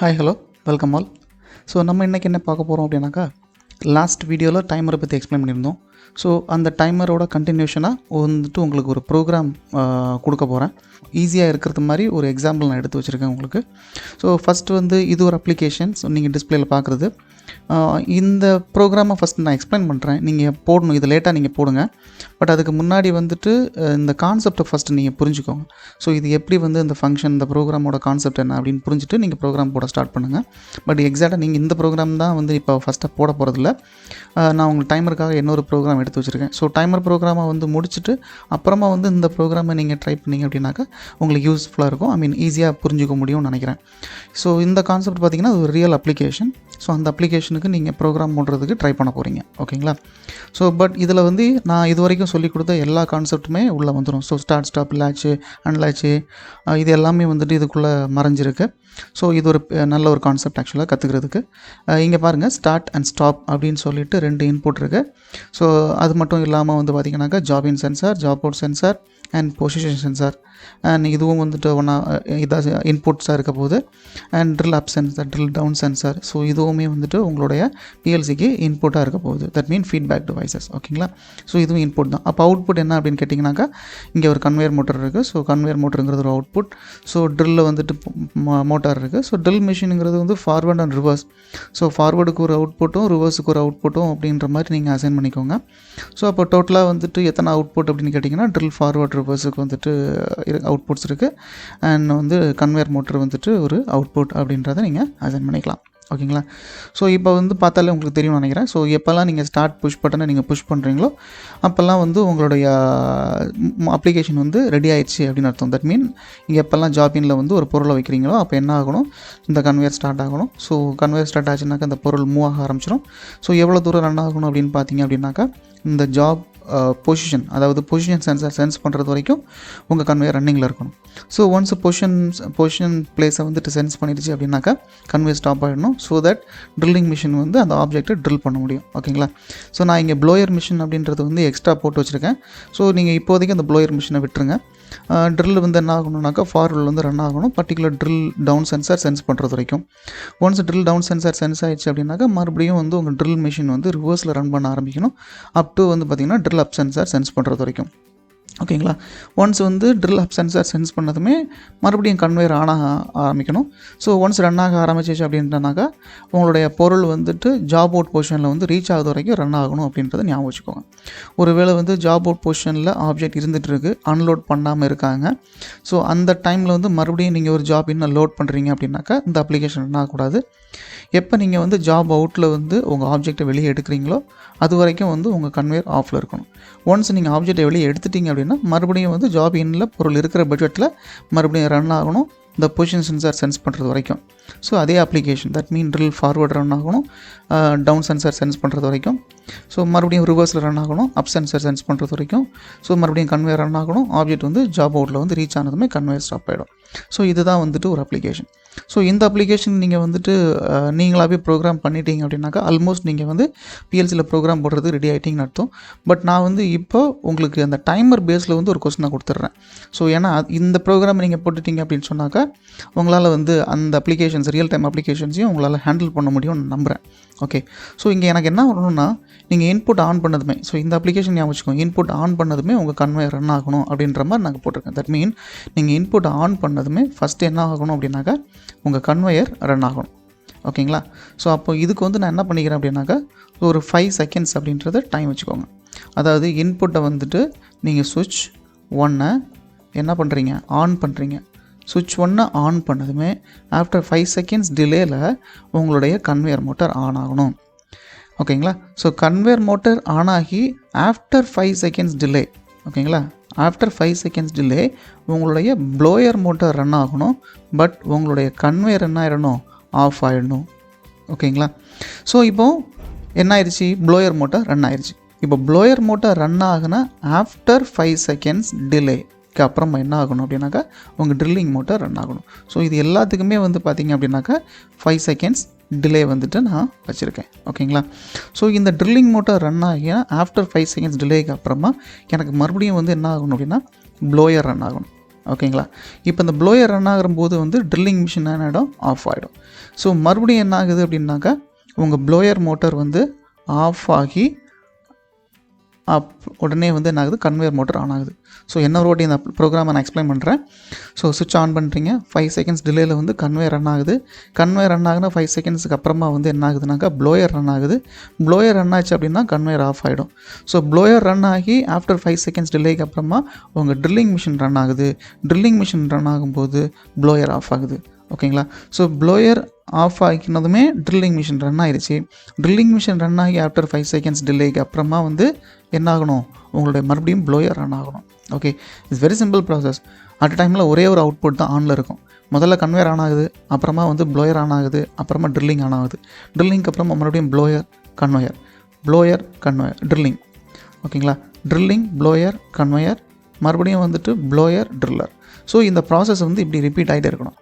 Hi hello welcome all. So நம்ம இன்றைக்கி என்ன பார்க்க போகிறோம் அப்படின்னாக்கா, லாஸ்ட் வீடியோவில் டைமரை பற்றி எக்ஸ்பிளைன் பண்ணியிருந்தோம். ஸோ அந்த டைமரோட கண்டினியூஷனாக வந்துட்டு உங்களுக்கு ஒரு ப்ரோக்ராம் கொடுக்க போகிறேன். ஈஸியாக இருக்கிறது மாதிரி ஒரு எக்ஸாம்பிள் நான் எடுத்து வச்சுருக்கேன் உங்களுக்கு. ஸோ ஃபஸ்ட்டு வந்து இது ஒரு அப்ளிகேஷன். ஸோ நீங்கள் டிஸ்பிளேயில் பார்க்குறது இந்த ப்ரோக்ராமை ஃபஸ்ட் நான் எக்ஸ்பிளைன் பண்ணுறேன். நீங்கள் போடணும், இது லேட்டாக நீங்கள் போடுங்க. பட் அதுக்கு முன்னாடி வந்துட்டு இந்த கான்செப்டை ஃபஸ்ட்டு நீங்கள் புரிஞ்சுக்கோங்க. ஸோ இது எப்படி வந்து இந்த ஃபங்க்ஷன், இந்த ப்ரோக்ராமோட கான்செப்ட் என்ன அப்படின்னு புரிஞ்சுட்டு நீங்கள் ப்ரோக்ராம் போட ஸ்டார்ட் பண்ணுங்கள். பட் எக்ஸாக்டாக நீங்கள் இந்த ப்ரோக்ராம் தான் வந்து இப்போ ஃபஸ்ட்டாக போட போகிறதில்ல. நான் உங்களுக்கு டைமருக்காக இன்னொரு ப்ரோக்ராம் எடுத்து வச்சுருக்கேன். ஸோ டைமர் ப்ரோக்ராமை வந்து முடிச்சுட்டு அப்புறமா வந்து இந்த ப்ரோக்ராமை நீங்கள் ட்ரை பண்ணிங்க அப்படின்னாக்கா உங்களுக்கு யூஸ்ஃபுல்லாக இருக்கும். ஈஸியாக புரிஞ்சுக்க முடியும்னு நினைக்கிறேன். ஸோ இந்த கான்செப்ட் பார்த்திங்கன்னா அது ஒரு ரியல் அப்ளிகேஷன். ஸோ அந்த அப்ளிகேஷனுக்கு நீங்கள் ப்ரோக்ராம் பண்ணுறதுக்கு ட்ரை பண்ண போகிறீங்க. ஓகேங்களா? ஸோ பட் இதில் வந்து நான் இது வரைக்கும் சொல்லிக் கொடுத்த எல்லா கான்செப்ட்டுமே உள்ளே வந்துடும். ஸோ ஸ்டார்ட், ஸ்டாப், லேட்ச்சு, அன்லேட்ச்சு, இது எல்லாமே வந்துட்டு இதுக்குள்ளே மறைஞ்சிருக்கு. ஸோ இது ஒரு நல்ல ஒரு கான்செப்ட் ஆக்சுவலாக கற்றுக்கிறதுக்கு. இங்கே பாருங்கள், ஸ்டார்ட் அண்ட் ஸ்டாப் அப்படின்னு சொல்லிட்டு 2 இன்புட் இருக்குது. ஸோ அது மட்டும் இல்லாமல் வந்து பார்த்திங்கனாக்கா job in sensor, job out sensor and position sensor. And இதுவும் வந்துட்டு இதாக இன்புட்ஸாக இருக்க போகுது. And drill up sensor, drill down sensor. So இதுவுமே வந்துட்டு உங்களுடைய பிஎல்சிக்கு இன்புட்டாக இருக்க போகுது. That mean feedback devices. ஓகேங்களா? ஸோ இதுவும் இன்புட் தான். அப்போ அவுட்புட் என்ன அப்படின்னு கேட்டிங்கனாக்கா, இங்கே ஒரு கன்வேயர் மோட்டர் இருக்குது. ஸோ கன்வேயர் மோட்டருங்கிறது ஒரு அவுட்புட். ஸோ ட்ரில்லில் வந்துட்டு மோட்டார் இருக்குது. ஸோ ட்ரில் மிஷினுங்கிறது வந்து ஃபார்வர்ட் அண்ட் ரிவர்ஸ். ஸோ ஃபார்வர்டுக்கு ஒரு அவுட்புட்டும் ரிவர்ஸுக்கு ஒரு அவுட்புட்டும் அப்படின்ற மாதிரி நீங்கள் அசைன் பண்ணிக்கோங்க. ஸோ அப்போ டோட்டலாக வந்துட்டு எத்தனை அவுட்புட் அப்படின்னு கேட்டிங்கன்னா, ட்ரில் ஃபார்வர்ட் ரிவர்ஸுக்கு வந்துட்டு அவுட்புட்ஸ் இருக்குது. அண்ட் வந்து கன்வேயர் மோட்டர் வந்துட்டு ஒரு அவுட்புட் அப்படின்றத நீங்கள் அசைன் பண்ணிக்கலாம். ஓகேங்களா? ஸோ இப்போ வந்து பார்த்தாலே உங்களுக்கு தெரியும்னு நினைக்கிறேன். ஸோ எப்போல்லாம் நீங்கள் ஸ்டார்ட் புஷ் பட்டனை நீங்கள் புஷ் பண்ணுறீங்களோ அப்போல்லாம் வந்து உங்களுடைய அப்ளிகேஷன் வந்து ரெடி ஆயிடுச்சு அப்படின்னு அர்த்தம். தட் மீன் நீங்கள் எப்போல்லாம் ஜாபினில் வந்து ஒரு பொருளை வைக்கிறீங்களோ அப்போ என்ன ஆகணும், இந்த கன்வேயர் ஸ்டார்ட் ஆகணும். ஸோ கன்வேயர் ஸ்டார்ட் ஆச்சுனாக்கா அந்த பொருள் மூவ் ஆக ஆரம்பிச்சிடும். ஸோ எவ்வளோ தூரம் ரன் ஆகணும் அப்படின்னு பார்த்தீங்க அப்படின்னாக்கா, இந்த ஜாப் பொசிஷன், அதாவது பொசிஷன் சென்சார் சென்ஸ் பண்ணுறது வரைக்கும் உங்கள் கன்வேயர் ரன்னிங்கில் இருக்கணும். ஸோ ஒன்ஸ் பொசிஷன் பிளேஸை வந்துட்டு சென்ஸ் பண்ணிடுச்சு அப்படின்னாக்கா கன்வேயர் ஸ்டாப் ஆகிடணும். ஸோ தட் ட்ரில்லிங் மிஷின் வந்து அந்த ஆப்ஜெக்ட்டை ட்ரில் பண்ண முடியும். ஓகேங்களா? ஸோ நான் இங்கே ப்ளோயர் மிஷின் அப்படின்றது வந்து எக்ஸ்ட்ரா போட்டு வச்சுருக்கேன். ஸோ நீங்கள் இப்போதைக்கு அந்த ப்ளோயர் மிஷினை விட்டுருங்க. ட்ரில் வந்து என்ன ஆகணும்னாக்கா ஃபார்வர்டில் வந்து ரன் ஆகணும், particular drill down sensor sense பண்ணுறது வரைக்கும். Once drill down sensor sense ஆகிடுச்சு அப்படின்னாக்கா மறுபடியும் வந்து உங்கள் ட்ரில் மிஷின் வந்து ரிவர்ஸில் ரன் பண்ண ஆரம்பிக்கணும். அப் டு வந்து பார்த்திங்கன்னா ட்ரில் அப் சென்சார் சென்ஸ் பண்ணுறது வரைக்கும். ஓகேங்களா? ஒன்ஸ் வந்து ட்ரில் அப் சென்சார் சென்ஸ் பண்ணதுமே மறுபடியும் கன்வேயர் ஆன் ஆக ஆரம்பிக்கணும். ஸோ ஒன்ஸ் ரன் ஆக ஆரம்பிச்சிச்சு அப்படின்றனாக்கா உங்களுடைய பொருள் வந்துட்டு ஜாப் அவுட் பொசிஷனில் வந்து ரீச் ஆகுது வரைக்கும் ரன் ஆகணும் அப்படின்றத ஞாபகம் வச்சுக்கோங்க. ஒருவேளை வந்து ஜாப் அவுட் பொசிஷனில் ஆப்ஜெக்ட் இருந்துகிட்டு இருக்குது, அன்லோட் பண்ணாமல் இருக்காங்க. ஸோ அந்த டைமில் வந்து மறுபடியும் நீங்கள் ஒரு ஜாப் இன்னும் லோட் பண்ணுறீங்க அப்படின்னாக்கா இந்த அப்ளிகேஷன் ரன் ஆகக்கூடாது. எப்போ நீங்கள் வந்து ஜாப் அவுட்டில் வந்து உங்கள் ஆப்ஜெக்டை வெளியே எடுக்கிறீங்களோ அது வரைக்கும் வந்து உங்கள் கன்வேயர் ஆஃபில் இருக்கணும். ஒன்ஸ் நீங்கள் ஆப்ஜெக்டை வெளியே எடுத்துட்டீங்க அப்படின்னா மறுபடியும் வந்து ஜாப் இன்னில் பொருள் இருக்கிற பட்ஜெட்டில் மறுபடியும் ரன் ஆகணும், இந்த பொசிஷன் சென்சார் சென்ஸ் பண்ணுறது வரைக்கும். ஸோ அதே application, that mean drill forward run ஆகணும், டவுன் சென்சார் சென்ஸ் பண்ணுறது வரைக்கும். ஸோ மறுபடியும் ரிவர்ஸில் ரன் ஆகணும், அப் சென்சார் சென்ஸ் பண்ணுறது வரைக்கும். ஸோ மறுபடியும் கன்வேயர் ரன் ஆகணும், ஆப்ஜெக்ட் வந்து ஜாப் அவுட்டில் வந்து ரீச் ஆனதுமே கன்வேயர் ஸ்டாப் ஆகிடும். ஸோ இதுதான் வந்துட்டு ஒரு அப்ளிகேஷன். ஸோ இந்த அப்ளிகேஷன் நீங்கள் வந்துட்டு நீங்களாகவே ப்ரோக்ராம் பண்ணிட்டீங்க அப்படின்னாக்கா ஆல்மோஸ்ட் நீங்கள் வந்து பிஎல்சியில் ப்ரோக்ராம் போடுறது ரெடி ஆகிட்டிங்கன்னு அர்த்தம். பட் நான் வந்து இப்போ உங்களுக்கு அந்த டைமர் பேஸில் வந்து ஒரு கொஸ்டினை கொடுத்துட்றேன். ஸோ ஏன்னா இந்த ப்ரோக்ராம் நீங்கள் போட்டுட்டீங்க அப்படின்னு சொன்னாக்கா உங்களால் வந்து அந்த அப்ளிகேஷன்ஸ், ரியல் டைம் அப்ளிகேஷன்ஸையும் உங்களால் ஹேண்டில் பண்ண முடியும்னு நம்புகிறேன். ஓகே? ஸோ இங்கே எனக்கு என்ன வரணும்னா, நீங்கள் இன்புட் ஆன் பண்ணதுமே, ஸோ இந்த அப்ளிகேஷன் ஞாபகம் வச்சுக்கோங்க, இன்புட் ஆன் பண்ணதுமே உங்கள் கன்வேயர் ரன் ஆகணும் அப்படின்ற மாதிரி நாங்கள் போட்டிருக்கேன். தட் மீன் நீங்கள் இன்புட் ஆன் பண்ணதுமே ஃபஸ்ட்டு என்ன ஆகணும் அப்படின்னாக்கா உங்கள் கன்வேயர் ரன் ஆகணும். ஓகேங்களா? ஸோ அப்போ இதுக்கு வந்து நான் என்ன பண்ணிக்கிறேன் அப்படின்னாக்கா ஒரு 5 செகண்ட்ஸ் அப்படின்றத டைம் வச்சுக்கோங்க. அதாவது இன்புட்டை வந்துட்டு நீங்கள் சுவிட்ச் 1 என்ன பண்ணுறீங்க, ஆன் பண்ணுறீங்க. சுவிட்ச் 1 ஆன் பண்ணதுமே ஆஃப்டர் 5 செகண்ட்ஸ் டிலேயில் உங்களுடைய கன்வேயர் மோட்டர் ஆன் ஆகணும். ஓகேங்களா? ஸோ கன்வேயர் மோட்டர் ஆன் ஆகி ஆஃப்டர் 5 செகண்ட்ஸ் டிலே, ஓகேங்களா, ஆஃப்டர் 5 செகண்ட்ஸ் டிலே உங்களுடைய ப்ளோயர் மோட்டர் ரன் ஆகணும். பட் உங்களுடைய கன்வேயர் என்ன ஆகிடணும், ஆஃப் ஆகிடணும். ஓகேங்களா? ஸோ இப்போது என்ன ஆயிடுச்சு, ப்ளோயர் மோட்டர் ரன் ஆயிடுச்சு. இப்போ ப்ளோயர் மோட்டர் ரன் ஆகுனா ஆஃப்டர் 5 செகண்ட்ஸ் டிலேக்கு அப்புறமா என்ன ஆகணும் அப்படின்னாக்கா உங்கள் ட்ரில்லிங் மோட்டர் ரன் ஆகணும். ஸோ இது எல்லாத்துக்குமே வந்து பார்த்திங்க அப்படின்னாக்கா 5 செகண்ட்ஸ் டிலே வந்துட்டு நான் வச்சுருக்கேன். ஓகேங்களா? ஸோ இந்த ட்ரில்லிங் மோட்டர் ரன் ஆகினா ஆஃப்டர் 5 செகண்ட்ஸ் டிலேக்கு அப்புறமா எனக்கு மறுபடியும் வந்து என்ன ஆகணும் அப்படின்னா ப்ளோயர் ரன் ஆகணும். ஓகேங்களா. இப்போ இந்த ப்ளோயர் ரன் ஆகும்போது வந்து ட்ரில்லிங் மிஷின் என்ன ஆகிடும், ஆஃப் ஆகிடும். ஸோ மறுபடியும் என்ன ஆகுது அப்படின்னாக்கா உங்கள் ப்ளோயர் மோட்டர் வந்து ஆஃப் ஆகி உடனே வந்து என்ன ஆகுது, கன்வேயர் மோட்டர் ஆன் ஆகுது. ஸோ என்ன ரோட்டி இந்த ப்ரோக்ராமை நான் எக்ஸ்பிளைன் பண்ணுறேன். ஸோ சுவிட்ச் ஆன் பண்ணுறீங்க, 5 செகண்ட்ஸ் டிலேயில் வந்து கன்வேயர் ரன் ஆகுது. கன்வேயர் ரன் ஆகுனா 5 செகண்ட்ஸுக்கு அப்புறமா வந்து என்ன ஆகுதுனாக்கா ப்ளோயர் ரன் ஆகுது. ப்ளோயர் ரன் ஆச்சு அப்படின்னா கன்வேயர் ஆஃப் ஆகிடும். ஸோ ப்ளோயர் ரன் ஆகி ஆஃப்டர் 5 செகண்ட்ஸ் டிலேக்கு அப்புறமா உங்கள் ட்ரில்லிங் மிஷின் ரன் ஆகுது. ட்ரில்லிங் மிஷின் ரன் ஆகும்போது ப்ளோயர் ஆஃப் ஆகுது. ஓகேங்களா. ஸோ ப்ளோயர் ஆஃப் ஆகினதுமே ட்ரில்லிங் மிஷின் ரன் ஆகிடுச்சு. ட்ரில்லிங் மிஷின் ரன் ஆகி ஆஃப்டர் 5 செகண்ட்ஸ் டிலேக்கு அப்புறமா வந்து என்ன ஆகணும், உங்களுடைய மறுபடியும் ப்ளோயர் ரன் ஆகணும். Okay, it's very simple process. At டைமில் ஒரே ஒரு அவுட்புட் தான் ஆனில் இருக்கும். முதல்ல கன்வேயர் ஆன் ஆகுது, அப்புறமா வந்து ப்ளோயர் ஆன் ஆகுது, அப்புறமா ட்ரில்லிங் ஆன் ஆகுது. ட்ரில்லிங்க்கு அப்புறமா மறுபடியும் blower conveyor, blower conveyor, drilling. ஓகேங்களா. ட்ரில்லிங், ப்ளோயர், கன்வேயர், மறுபடியும் வந்துட்டு ப்ளோயர், ட்ரில்லர். ஸோ இந்த ப்ராசஸ் வந்து இப்படி ரிப்பீட் ஆகிட்டே இருக்கணும்.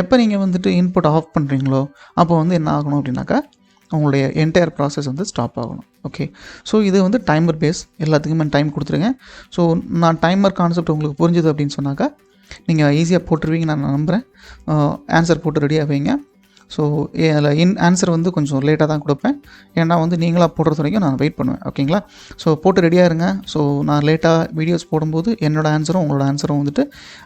எப்போ நீங்கள் வந்துட்டு இன்புட் ஆஃப் பண்ணுறீங்களோ அப்போ வந்து என்ன ஆகணும் அப்படின்னாக்கா உங்களுடைய என்டையர் ப்ராசஸ் வந்து ஸ்டாப் ஆகணும். ஓகே, ஸோ இது வந்து டைமர் பேஸ், எல்லாத்துக்குமே டைம் கொடுத்துருங்க. ஸோ நான் டைமர் கான்செப்ட் உங்களுக்கு புரிஞ்சுது அப்படின்னு சொன்னாக்கா நீங்கள் ஈஸியாக போட்டுருவீங்க நான் நம்புகிறேன். ஆன்சர் போட்டு ரெடியாக வைங்க. ஸோ அதில் ஆன்சர் வந்து கொஞ்சம் லேட்டாக தான் கொடுப்பேன், ஏன்னா வந்து நீங்களாக போடுறது வரைக்கும் நான் வெயிட் பண்ணுவேன். ஓகேங்களா. ஸோ போட்டு ரெடியாக இருங்க. ஸோ நான் லேட்டாக வீடியோஸ் போடும்போது என்னோடய ஆன்சரும் உங்களோட ஆன்சரும் வந்துட்டு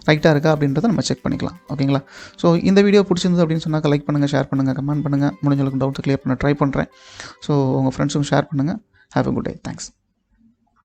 ரைட்டாக இருக்கா அப்படின்றத நம்ம செக் பண்ணிக்கலாம். ஓகேங்களா. ஸோ இந்த வீடியோ பிடிச்சிருந்தது அப்படின்னு சொன்னாக்க லைக் பண்ணுங்கள், ஷேர் பண்ணுங்கள், கமெண்ட் பண்ணுங்கள். முடிஞ்சளவுக்கு டவுட்ஸ் கிளியர் பண்ண ட்ரை பண்ணுறேன். ஸோ உங்கள் ஃப்ரெண்ட்ஸுக்கும் ஷேர் பண்ணுங்கள். Have a good day. Thanks.